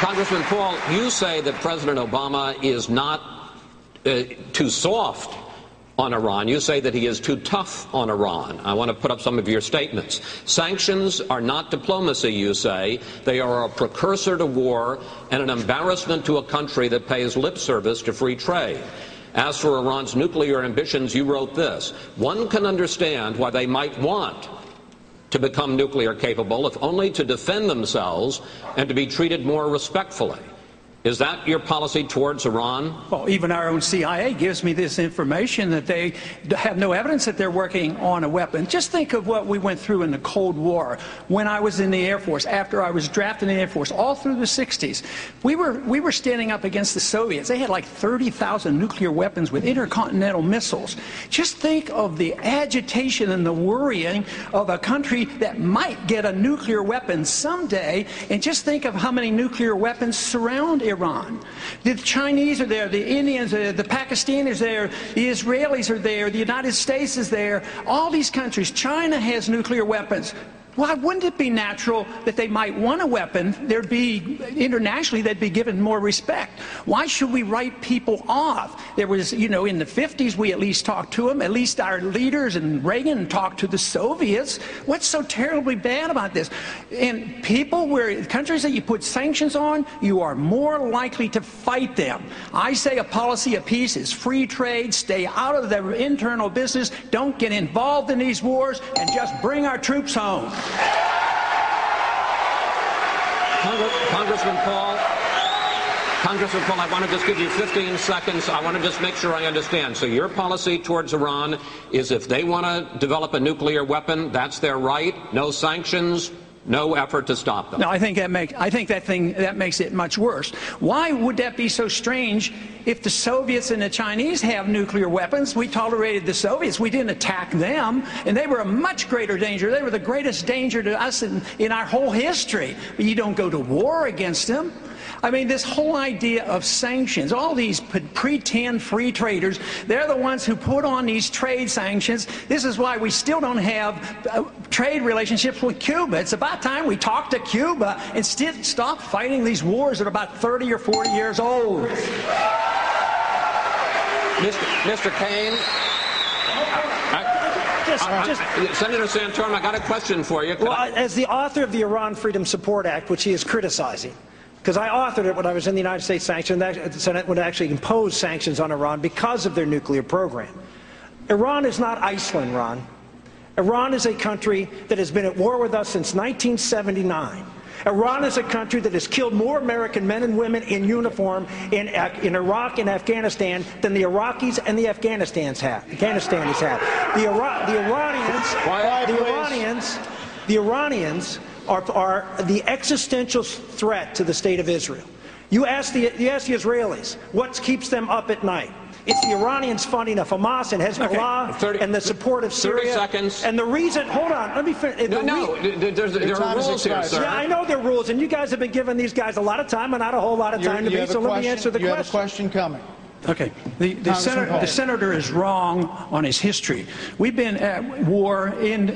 Congressman Paul, you say that President Obama is not too soft on Iran. You say that he is too tough on Iran. I want to put up some of your statements. Sanctions are not diplomacy, you say. They are a precursor to war and an embarrassment to a country that pays lip service to free trade. As for Iran's nuclear ambitions, you wrote this: one can understand why they might want to become nuclear capable, if only to defend themselves and to be treated more respectfully. Is that your policy towards Iran? Well, even our own CIA gives me this information that they have no evidence that they're working on a weapon. Just think of what we went through in the Cold War. When I was in the Air Force, after I was drafted in the Air Force, all through the 60s, we were standing up against the Soviets. They had like 30,000 nuclear weapons with intercontinental missiles. Just think of the agitation and the worrying of a country that might get a nuclear weapon someday, and just think of how many nuclear weapons surround Iran. The Chinese are there, the Indians are there, the Pakistanis are there, the Israelis are there, the United States is there. All these countries. China has nuclear weapons. Why wouldn't it be natural that they might want a weapon? There'd be, internationally, they'd be given more respect. Why should we write people off? There was, you know, in the 50s, we at least talked to them. At least our leaders and Reagan talked to the Soviets. What's so terribly bad about this? And people, countries that you put sanctions on, you are more likely to fight them. I say a policy of peace is free trade, stay out of their internal business, don't get involved in these wars, and just bring our troops home. Congressman Paul, I want to just give you 15 seconds. I want to just make sure I understand. So your policy towards Iran is if they want to develop a nuclear weapon, that's their right, no sanctions, no effort to stop them. No, I think that makes it much worse. Why would that be so strange? If the Soviets and the Chinese have nuclear weapons, we tolerated the Soviets. We didn't attack them, and they were a much greater danger. They were the greatest danger to us in our whole history. But you don't go to war against them. I mean, this whole idea of sanctions, all these pretend free traders, they're the ones who put on these trade sanctions. This is why we still don't have trade relationships with Cuba. It's about time we talk to Cuba and stop fighting these wars that are about 30 or 40 years old. Mr. Kaine, Senator Santorum, I got a question for you. Well, as the author of the Iran Freedom Support Act, which he is criticizing, because I authored it when I was in the United States the Senate would actually impose sanctions on Iran because of their nuclear program. Iran is not Iceland, Ron. Iran is a country that has been at war with us since 1979. Iran is a country that has killed more American men and women in uniform in Iraq and Afghanistan than the Iraqis and the Afghanistanis have. The Iranians are the existential threat to the state of Israel. You ask the Israelis, what keeps them up at night? It's the Iranians funding of Hamas and Hezbollah and the support of Syria. 30 seconds. And the reason, hold on, let me finish. There are rules here, sir. Yeah, I know there are rules, and you guys have been giving these guys a lot of time and not a whole lot of time to me, so let me answer the question. You have a question coming. Okay. The senator is wrong on his history. We've been at war in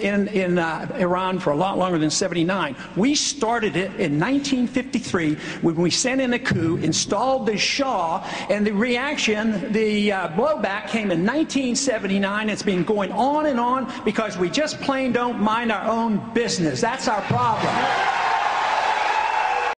Iran for a lot longer than '79. We started it in 1953 when we sent in a coup, installed the Shah, and the reaction, the blowback came in 1979. It's been going on and on because we just plain don't mind our own business. That's our problem.